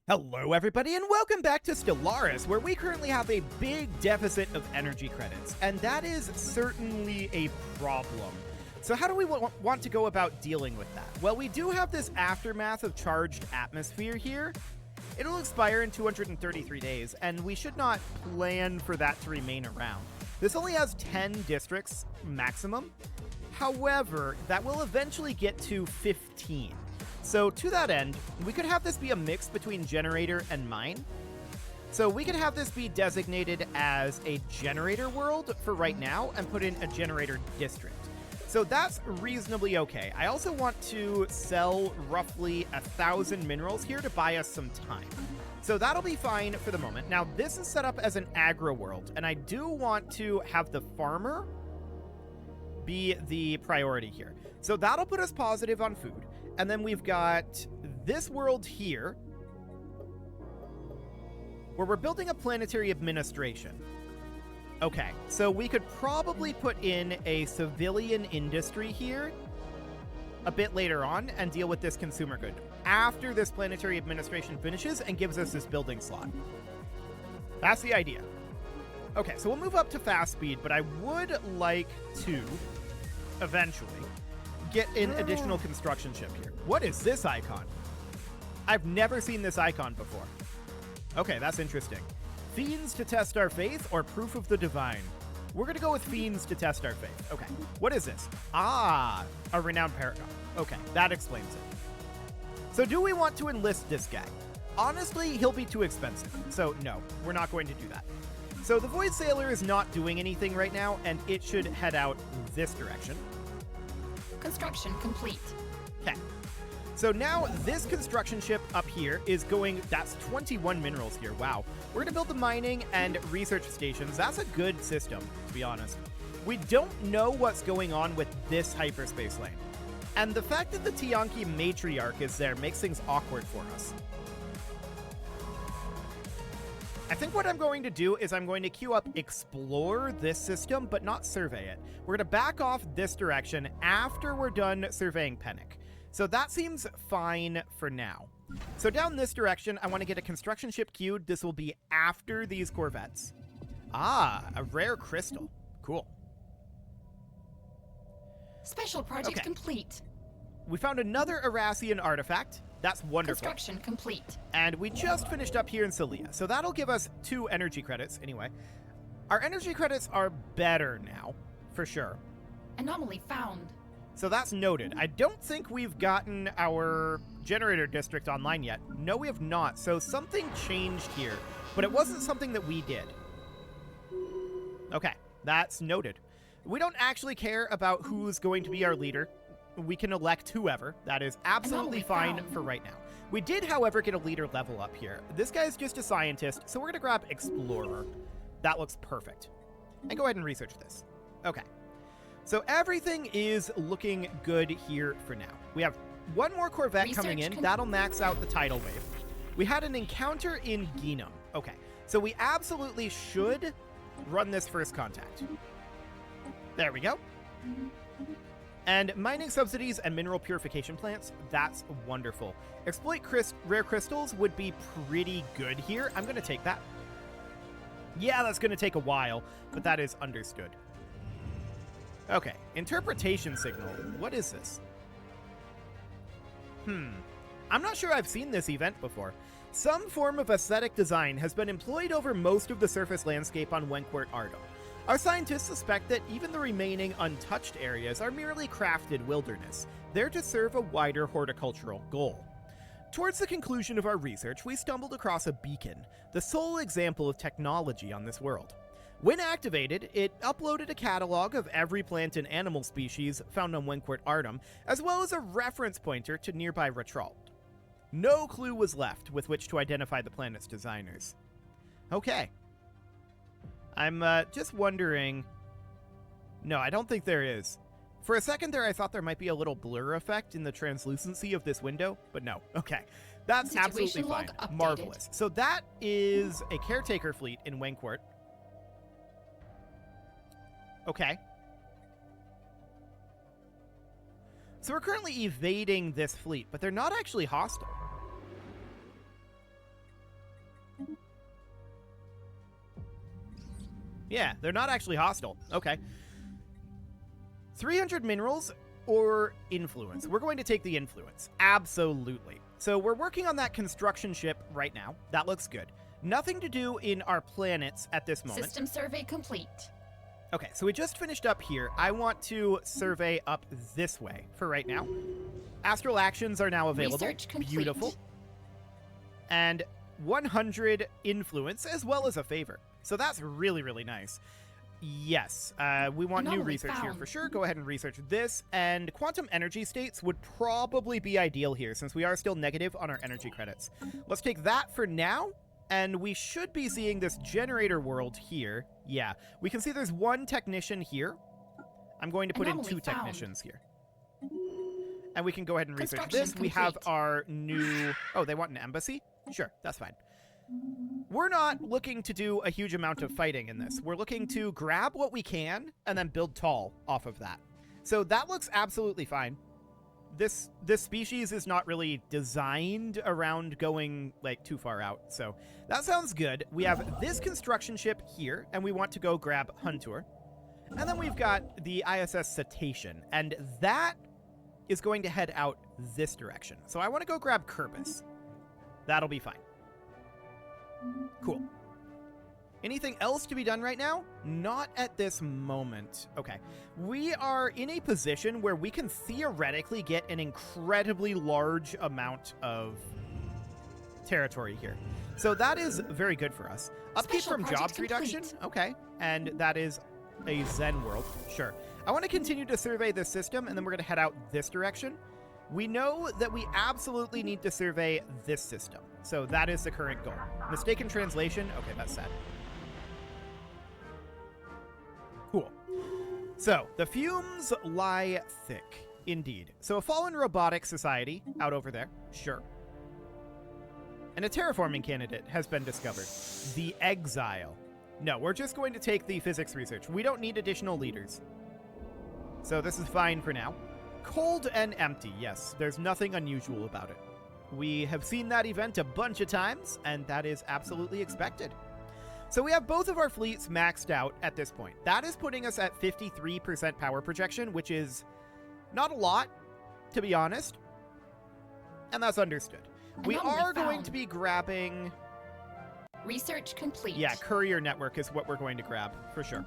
Hello everybody and welcome back to Stellaris, where we currently have a big deficit of energy credits, and that is certainly a problem. So how do we want to go about dealing with that? Well, we do have this aftermath of charged atmosphere here. It'll expire in 233 days, and we should not plan for that to remain around. This only has 10 districts maximum. However, that will eventually get to 15. So to that end, we could have this be a mix between generator and mine. So we could have this be designated as a generator world for right now and put in a generator district. So that's reasonably okay. I also want to sell roughly 1,000 minerals here to buy us some time. So that'll be fine for the moment. Now this is set up as an agro world, and I do want to have the farmer be the priority here. So that'll put us positive on food. And then we've got this world here, where we're building a planetary administration. Okay, so we could probably put in a civilian industry here a bit later on and deal with this consumer good after this planetary administration finishes and gives us this building slot. That's the idea. Okay, so we'll move up to fast speed, but I would like to eventually get an additional construction ship here. What is this icon? I've never seen this icon before. Okay, that's interesting. Fiends to test our faith or proof of the divine? We're going to go with fiends to test our faith. Okay, what is this? Ah, a renowned paragon. Okay, that explains it. So do we want to enlist this guy? Honestly, he'll be too expensive. So no, we're not going to do that. So the Void Sailor is not doing anything right now, and it should head out this direction. Construction complete. Okay. So now this construction ship up here is going, that's 21 minerals here. Wow. We're going to build the mining and research stations. That's a good system, to be honest. We don't know what's going on with this hyperspace lane. And the fact that the Tianki matriarch is there makes things awkward for us. I think what I'm going to do is I'm going to queue up explore this system, but not survey it. We're going to back off this direction after we're done surveying Pennick. So that seems fine for now. So down this direction, I want to get a construction ship queued. This will be after these corvettes. Ah, a rare crystal. Cool. Special project complete. We found another Erassian artifact. That's wonderful. Construction complete. And we just finished up here in Celia, so that'll give us 2 energy credits anyway. Our energy credits are better now, for sure. Anomaly found. So that's noted. I don't think we've gotten our generator district online yet. No, we have not, so something changed here, but it wasn't something that we did. Okay, that's noted. We don't actually care about who's going to be our leader. We can elect whoever. That is absolutely fine for right now. We did, however, get a leader level up here. This guy's just a scientist, so we're going to grab Explorer. That looks perfect. And go ahead and research this. Okay. So everything is looking good here for now. We have one more Corvette coming in. That'll max out the tidal wave. We had an encounter in Genum. Okay. So we absolutely should run this first contact. There we go. And mining subsidies and mineral purification plants, that's wonderful. Exploit rare crystals would be pretty good here. I'm going to take that. Yeah, that's going to take a while, but that is understood. Okay, interpretation signal. What is this? I'm not sure I've seen this event before. Some form of aesthetic design has been employed over most of the surface landscape on Wenquart Ardom. Our scientists suspect that even the remaining untouched areas are merely crafted wilderness, there to serve a wider horticultural goal. Towards the conclusion of our research, we stumbled across a beacon, the sole example of technology on this world. When activated, it uploaded a catalog of every plant and animal species found on Wenquart Ardom, as well as a reference pointer to nearby Ratrald. No clue was left with which to identify the planet's designers. Okay. I'm just wondering... No, I don't think there is. For a second there, I thought there might be a little blur effect in the translucency of this window, but no. Okay, that's absolutely fine. Marvelous. So that is a caretaker fleet in Wenquart. Okay. So we're currently evading this fleet, but they're not actually hostile. Yeah, they're not actually hostile. Okay. 300 minerals or influence. We're going to take the influence. Absolutely. So we're working on that construction ship right now. That looks good. Nothing to do in our planets at this moment. System survey complete. Okay, so we just finished up here. I want to survey up this way for right now. Astral actions are now available. Research complete. Beautiful. And 100 influence as well as a favor. So that's really, really nice. Yes, we want new Anomaly research here found. for sure. Go ahead and research this. And quantum energy states would probably be ideal here since we are still negative on our energy credits. Let's take that for now. And we should be seeing this generator world here. Yeah, we can see there's one technician here. I'm going to put in Anomaly 2 found. technicians here. And we can go ahead and research Construction this. We have complete. our new... Oh, they want an embassy? Sure, that's fine. We're not looking to do a huge amount of fighting in this. We're looking to grab what we can and then build tall off of that. So that looks absolutely fine. This species is not really designed around going like too far out. So that sounds good. We have this construction ship here and we want to go grab Hunter. And then we've got the ISS Cetacean and that is going to head out this direction. So I want to go grab Kerbis. That'll be fine. Cool. Anything else to be done right now? Not at this moment. Okay. We are in a position where we can theoretically get an incredibly large amount of territory here. So that is very good for us. Upkeep Special from project jobs reduction. complete. Okay. And that is a Zen world. Sure. I want to continue to survey this system, and then we're going to head out this direction. We know that we absolutely need to survey this system. So that is the current goal. Mistaken translation. Okay, that's sad. Cool. So, the fumes lie thick. Indeed. So, a fallen robotic society out over there. Sure. And a terraforming candidate has been discovered. The Exile. No, we're just going to take the physics research. We don't need additional leaders. So, this is fine for now. Cold and empty. Yes, there's nothing unusual about it. We have seen that event a bunch of times, and that is absolutely expected. So we have both of our fleets maxed out at this point. That is putting us at 53% power projection, which is not a lot, to be honest. And that's understood. We Anomaly are going found. to be grabbing... Research complete. Yeah, courier network is what we're going to grab, for sure.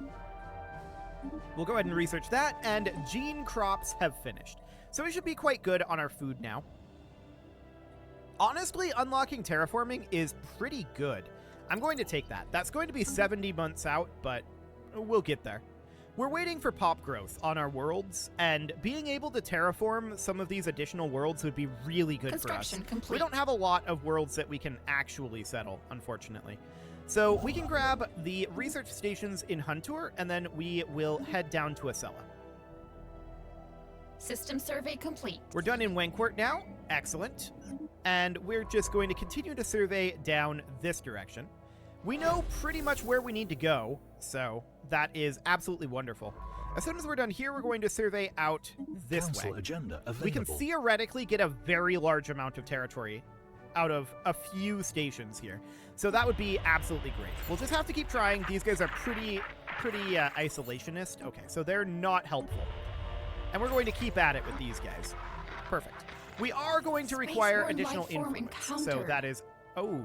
We'll go ahead and research that, and gene crops have finished. So we should be quite good on our food now. Honestly, unlocking terraforming is pretty good. I'm going to take that. That's going to be 70 months out, but we'll get there. We're waiting for pop growth on our worlds, and being able to terraform some of these additional worlds would be really good for us. Construction complete. We don't have a lot of worlds that we can actually settle, unfortunately. So we can grab the research stations in Huntur, and then we will head down to Acela. System survey complete. We're done in Wancourt now. Excellent. And we're just going to continue to survey down this direction. We know pretty much where we need to go, so that is absolutely wonderful. As soon as we're done here, we're going to survey out this Council way. agenda available. We can theoretically get a very large amount of territory out of a few stations here. So that would be absolutely great. We'll just have to keep trying. These guys are pretty isolationist. Okay, so they're not helpful. And we're going to keep at it with these guys. Perfect. We are going to require Spaceborne additional life form influence. So encountered. that is... Oh.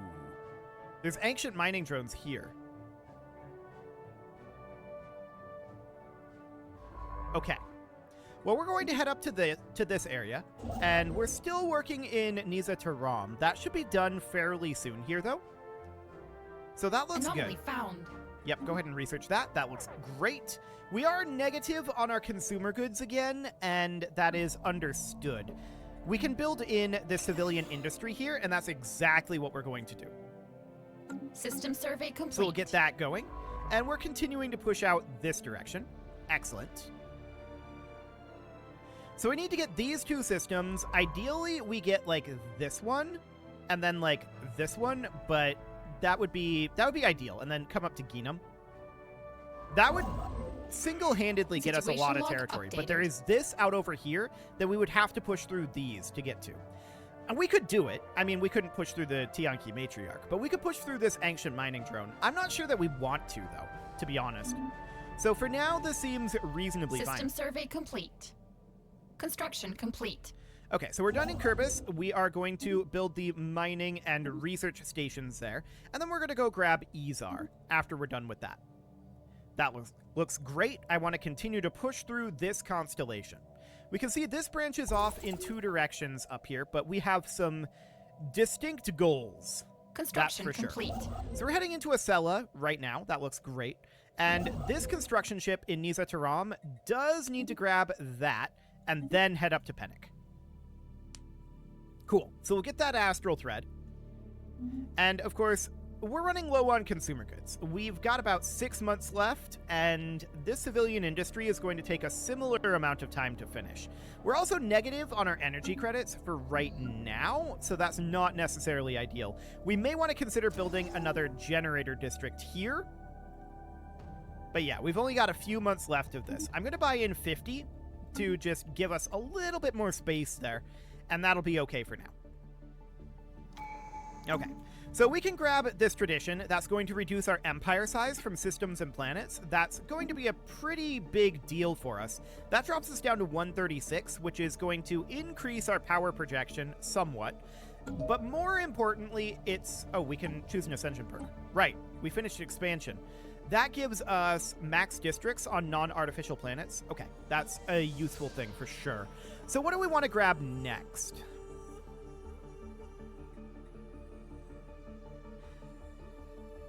There's ancient mining drones here. Okay. Well, we're going to head up to this area, and we're still working in Niza Taram. That should be done fairly soon here, though. So that looks Anomaly good. found. Yep, go ahead and research that. That looks great. We are negative on our consumer goods again, and that is understood. We can build in the civilian industry here, and that's exactly what we're going to do. System survey complete. So we'll get that going, and we're continuing to push out this direction. Excellent. So we need to get these two systems. Ideally, we get like this one, and then like this one, but that would be ideal, and then come up to Ginam. That would single-handedly get us a lot of Situation log territory, but updated. there is this out over here that we would have to push through these to get to. And we could do it. I mean, we couldn't push through the Tianqi Matriarch, but we could push through this ancient mining drone. I'm not sure that we want to, though, to be honest. So for now, this seems reasonably fine. System survey complete. Construction complete. Okay, so we're done in Kerbis. We are going to build the mining and research stations there, and then we're going to go grab Izar after we're done with that. That looks great. I want to continue to push through this constellation. We can see this branches off in 2 directions up here, but we have some distinct goals. Construction That's for complete. Sure. So we're heading into Acela right now. That looks great. And this construction ship in Niza Taram does need to grab that and then head up to Pennick. Cool. So we'll get that astral thread. And of course, we're running low on consumer goods. We've got about 6 months left, and this civilian industry is going to take a similar amount of time to finish. We're also negative on our energy credits for right now, so that's not necessarily ideal. We may want to consider building another generator district here. But yeah, we've only got a few months left of this. I'm going to buy in 50 to just give us a little bit more space there, and that'll be okay for now. Okay. So we can grab this tradition. That's going to reduce our empire size from systems and planets. That's going to be a pretty big deal for us. That drops us down to 136, which is going to increase our power projection somewhat. But more importantly, it's... Oh, we can choose an ascension perk. Right. We finished expansion. That gives us max districts on non-artificial planets. Okay, that's a useful thing for sure. So what do we want to grab next?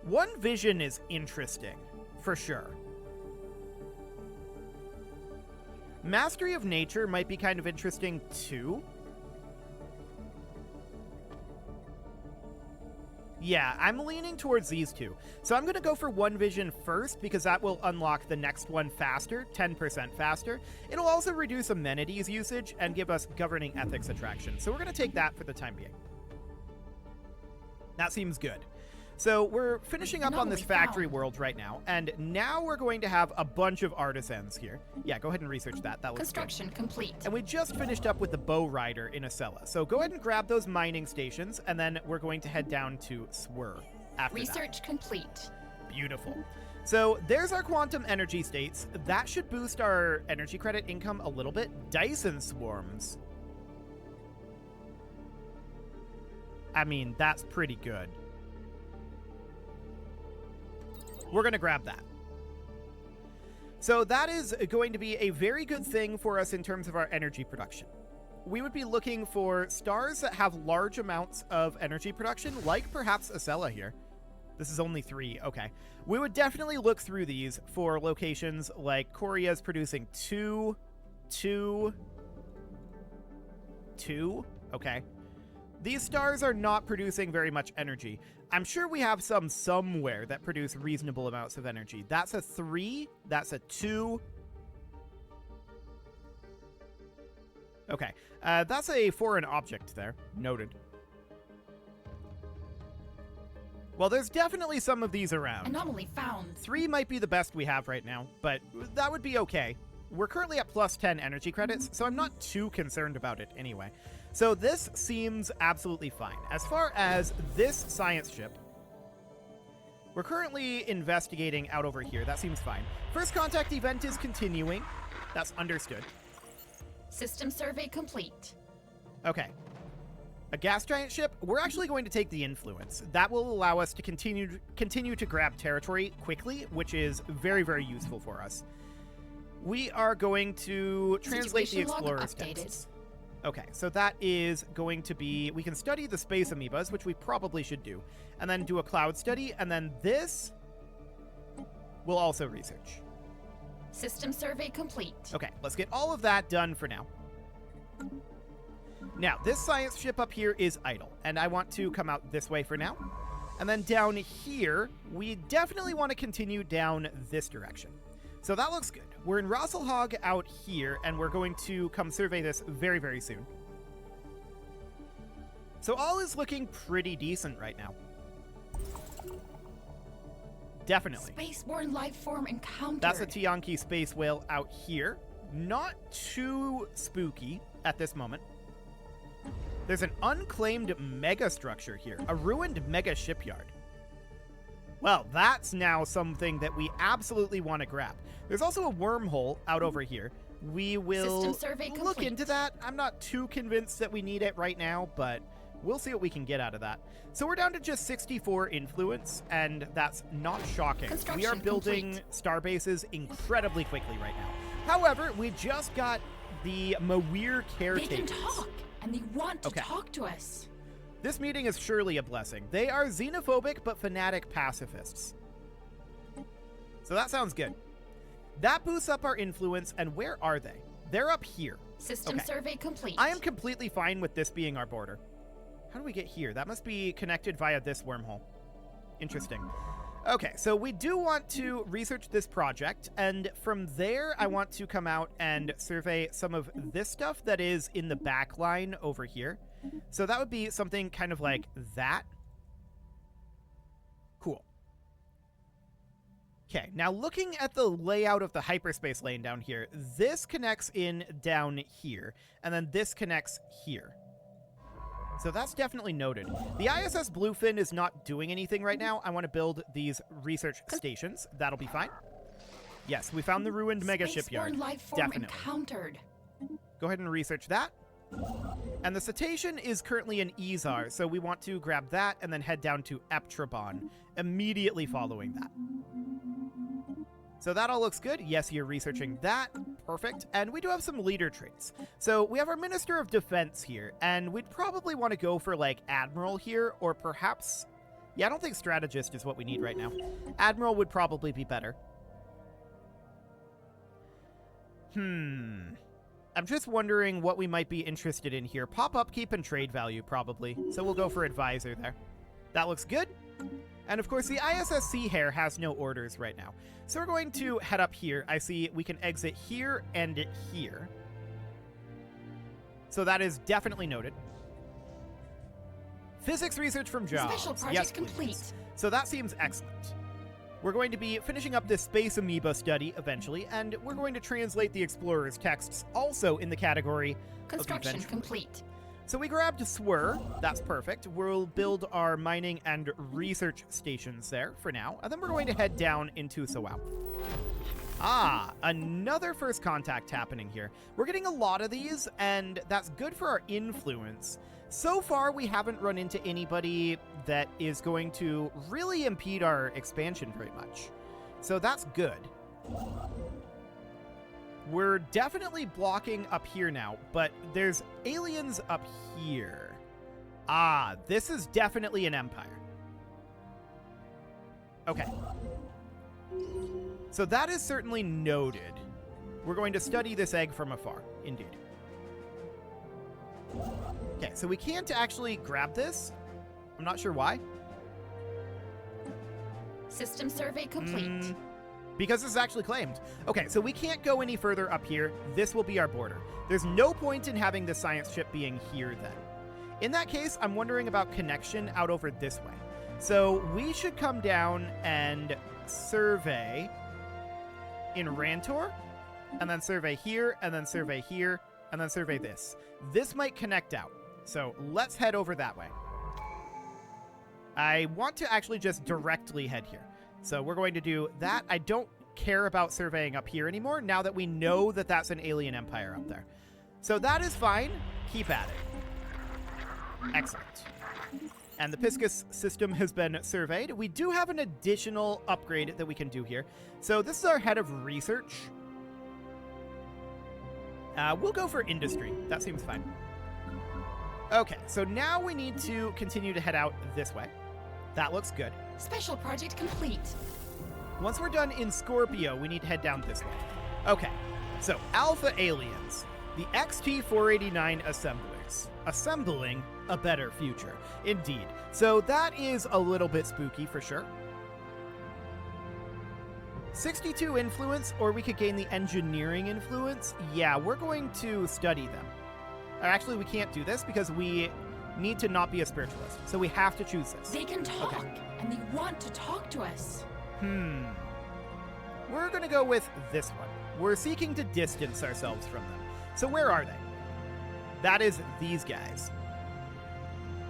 One Vision is interesting, for sure. Mastery of Nature might be kind of interesting, too. Yeah, I'm leaning towards these two. So I'm going to go for One Vision first, because that will unlock the next one faster, 10% faster. It'll also reduce amenities usage and give us governing ethics attraction. So we're going to take that for the time being. That seems good. So we're finishing up on this factory world right now, and now we're going to have a bunch of artisans here. Yeah, go ahead and research that. That looks Construction complete. And we just finished up with the Bow Rider in Acela. So go ahead and grab those mining stations, and then we're going to head down to Swir after Research complete. Beautiful. So there's our quantum energy states. That should boost our energy credit income a little bit. Dyson swarms. I mean, that's pretty good. We're going to grab that. So that is going to be a very good thing for us in terms of our energy production. We would be looking for stars that have large amounts of energy production, like perhaps Acela here. This is only 3. Okay. We would definitely look through these for locations like Koria's producing 2. Okay. These stars are not producing very much energy. I'm sure we have some somewhere that produce reasonable amounts of energy. That's a 3. That's a 2. Okay. That's a foreign object there. Noted. Well, there's definitely some of these around. Anomaly found. 3 might be the best we have right now, but that would be okay. We're currently at plus 10 energy credits, so I'm not too concerned about it anyway. So this seems absolutely fine. As far as this science ship, we're currently investigating out over here. That seems fine. First contact event is continuing. That's understood. System survey complete. Okay. A gas giant ship, we're actually going to take the influence. That will allow us to continue to grab territory quickly, which is very, very useful for us. We are going to translate the explorer's texts. Okay, so that is going to be, we can study the space amoebas, which we probably should do, and then do a cloud study, and then this we'll also research. System survey complete. Okay, let's get all of that done for now. Now, this science ship up here is idle, and I want to come out this way for now. And then down here, we definitely want to continue down this direction. So that looks good. We're in Rosselhog out here, and we're going to come survey this very, very soon. So all is looking pretty decent right now. Definitely. Spaceborne life form encountered. That's a Tianqi space whale out here. Not too spooky at this moment. There's an unclaimed megastructure here, a ruined mega shipyard. Well, that's now something that we absolutely want to grab. There's also a wormhole out over here. We will System survey look complete. into that. I'm not too convinced that we need it right now, but we'll see what we can get out of that. So we're down to just 64 influence, and that's not shocking. We are Construction building complete. star bases incredibly quickly right now. However, we just got the Mawir They caretakers. can talk, and they want to Okay. talk to us. This meeting is surely a blessing. They are xenophobic but fanatic pacifists. So that sounds good. That boosts up our influence, and where are they? They're up here. System Okay. survey complete. I am completely fine with this being our border. How do we get here? That must be connected via this wormhole. Interesting. Okay, so we do want to research this project, and from there I want to come out and survey some of this stuff that is in the back line over here. So that would be something kind of like that. Cool. Okay, now looking at the layout of the hyperspace lane down here, this connects in down here, and then this connects here. So that's definitely noted. The ISS Bluefin is not doing anything right now. I want to build these research stations. That'll be fine. Yes, we found the ruined mega shipyard. Spaceborne life form Definitely. encountered. Go ahead and research that. And the cetacean is currently in Izar, so we want to grab that and then head down to Eptrabon immediately following that. So that all looks good. Yes, you're researching that. Perfect. And we do have some leader traits. So we have our Minister of Defense here, and we'd probably want to go for, like, Admiral here, or perhaps... Yeah, I don't think Strategist is what we need right now. Admiral would probably be better. I'm just wondering what we might be interested in here. Pop upkeep and trade value, probably. So we'll go for Advisor there. That looks good. And of course, the ISS Sea Hare has no orders right now. So we're going to head up here. I see we can exit here and here. So that is definitely noted. Physics research from jobs. Special project Yes, complete. please. So that seems excellent. We're going to be finishing up this space amoeba study eventually, and we're going to translate the explorer's texts also in the category Construction of eventually. complete. So we grabbed Swir. That's perfect. We'll build our mining and research stations there for now, and then we're going to head down into Sawau. Ah, another first contact happening here. We're getting a lot of these, and that's good for our influence. So far, we haven't run into anybody that is going to really impede our expansion very much. So that's good. We're definitely blocking up here now, but there's aliens up here. Ah, this is definitely an empire. Okay. So that is certainly noted. We're going to study this egg from afar, indeed. Okay, so we can't actually grab this. I'm not sure why. System survey complete. Because this is actually claimed. Okay, so we can't go any further up here. This will be our border. There's no point in having the science ship being here then. In that case, I'm wondering about connection out over this way. So we should come down and survey in Rantor, and then survey here, and then survey here, and then survey this. This might connect out. So let's head over that way. I want to actually just directly head here. So we're going to do that. I don't care about surveying up here anymore now that we know that that's an alien empire up there. So that is fine. Keep at it. Excellent. And the Piscus system has been surveyed. We do have an additional upgrade that we can do here. So this is our head of research. We'll go for industry. That seems fine. Okay, so now we need to continue to head out this way. That looks good. Special project complete. Once we're done in Scorpio, we need to head down this way. Okay, so Alpha Aliens, the XT-489 assemblers, assembling a better future. Indeed. So that is a little bit spooky for sure. 62 influence, or we could gain the engineering influence. Yeah, we're going to study them. Or actually, we can't do this because we need to not be a spiritualist. So we have to choose this. They can talk, Okay. and they want to talk to us. We're going to go with this one. We're seeking to distance ourselves from them. So where are they? That is these guys.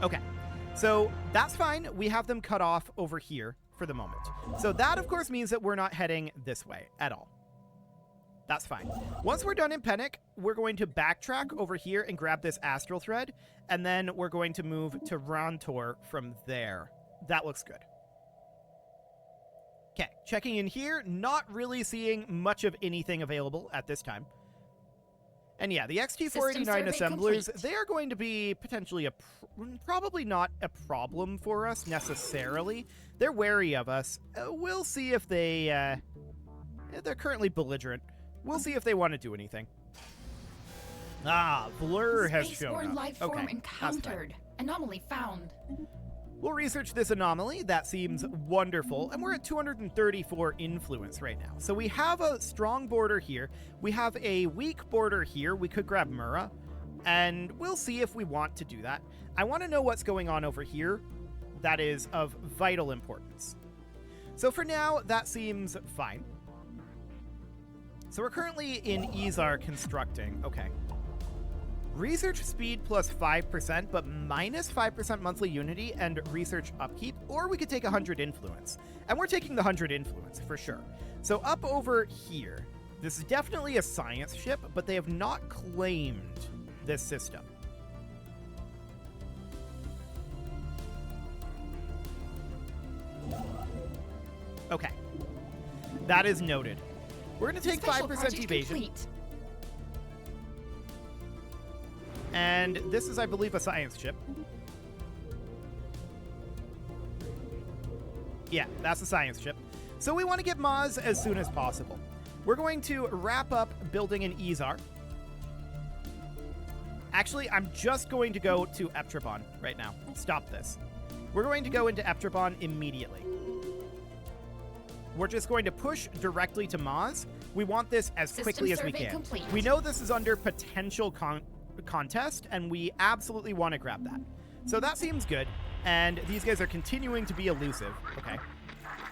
Okay, so that's fine. We have them cut off over here for the moment. So that, of course, means that we're not heading this way at all. That's fine. Once we're done in Pennick, we're going to backtrack over here and grab this astral thread, and then we're going to move to Rontor from there. That looks good. Okay, checking in here, not really seeing much of anything available at this time. And yeah, the XT489 assemblers, they are going to be potentially probably not a problem for us necessarily. They're wary of us. We'll see if they, they're currently belligerent. We'll see if they want to do anything. Ah, Blur has shown up. Life form encountered. Anomaly found. We'll research this anomaly. That seems wonderful. And we're at 234 influence right now. So we have a strong border here. We have a weak border here. We could grab Mura. And we'll see if we want to do that. I want to know what's going on over here. That is of vital importance. So for now, that seems fine. So we're currently in Izar constructing. Okay. Research speed plus 5%, but minus 5% monthly unity and research upkeep, or we could take 100 influence. And we're taking the 100 influence, for sure. So up over here, this is definitely a science ship, but they have not claimed this system. Okay. That is noted. We're going to take 5% evasion. Complete. And this is, I believe, a science ship. Yeah, that's a science ship. So we want to get Maz as soon as possible. We're going to wrap up building an Izar. Actually, I'm just going to go to Eptrabon right now. Stop this. We're going to go into Eptrabon immediately. We're just going to push directly to Maz. We want this as quickly as we can. Complete. We know this is under potential contest, and we absolutely want to grab that. So that seems good, and these guys are continuing to be elusive. Okay,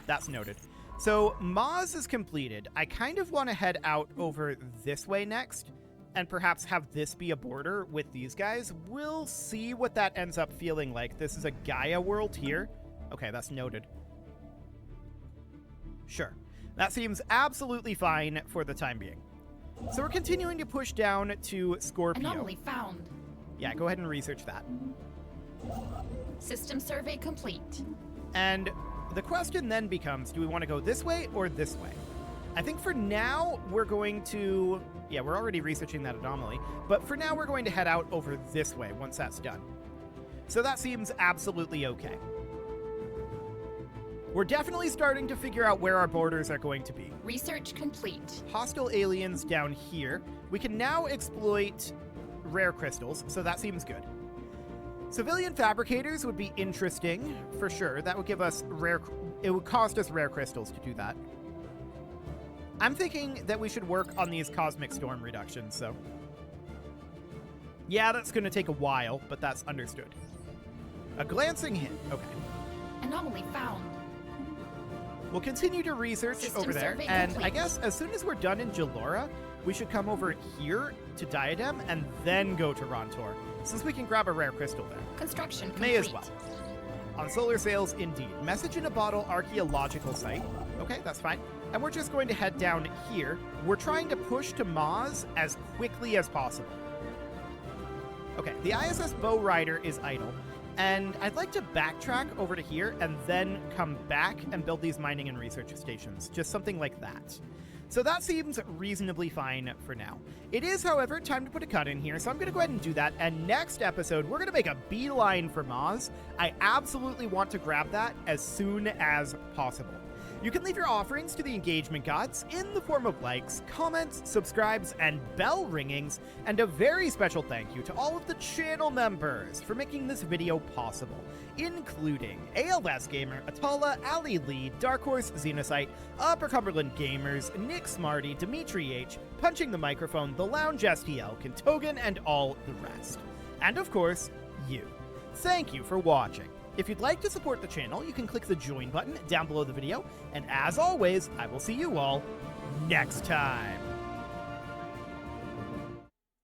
that's noted. So Maz is completed. I kind of want to head out over this way next, and perhaps have this be a border with these guys. We'll see what that ends up feeling like. This is a Gaia world here. Okay, that's noted. Sure. That seems absolutely fine for the time being. So we're continuing to push down to Scorpio. Anomaly found. Yeah, go ahead and research that. System survey complete. And the question then becomes, do we want to go this way or this way? I think for now, we're going to... Yeah, we're already researching that anomaly. But for now, we're going to head out over this way once that's done. So that seems absolutely okay. We're definitely starting to figure out where our borders are going to be. Research complete. Hostile aliens down here. We can now exploit rare crystals, so that seems good. Civilian fabricators would be interesting, for sure. That would give us rare... It would cost us rare crystals to do that. I'm thinking that we should work on these cosmic storm reductions, so... Yeah, that's going to take a while, but that's understood. A glancing hit. Okay. Anomaly found. We'll continue to research System over there, survey and complete. I guess as soon as we're done in Jalora, we should come over here to Diadem and then go to Rontor, since we can grab a rare crystal there. Construction complete. May as well. On solar sails, indeed. Message in a bottle archaeological site. Okay, that's fine. And we're just going to head down here. We're trying to push to Maz as quickly as possible. Okay, the ISS Bow Rider is idle. And I'd like to backtrack over to here and then come back and build these mining and research stations. Just something like that. So that seems reasonably fine for now. It is, however, time to put a cut in here, so I'm going to go ahead and do that. And next episode, we're going to make a beeline for Maz. I absolutely want to grab that as soon as possible. You can leave your offerings to the engagement gods in the form of likes, comments, subscribes, and bell ringings, and a very special thank you to all of the channel members for making this video possible, including ALS Gamer, Atala, Ali Lee, Dark Horse, Xenocyte, Upper Cumberland Gamers, Nick Smarty, Dimitri H, Punching the Microphone, The Lounge STL, Kentogan, and all the rest. And of course, you. Thank you for watching. If you'd like to support the channel, you can click the join button down below the video, and as always, I will see you all next time.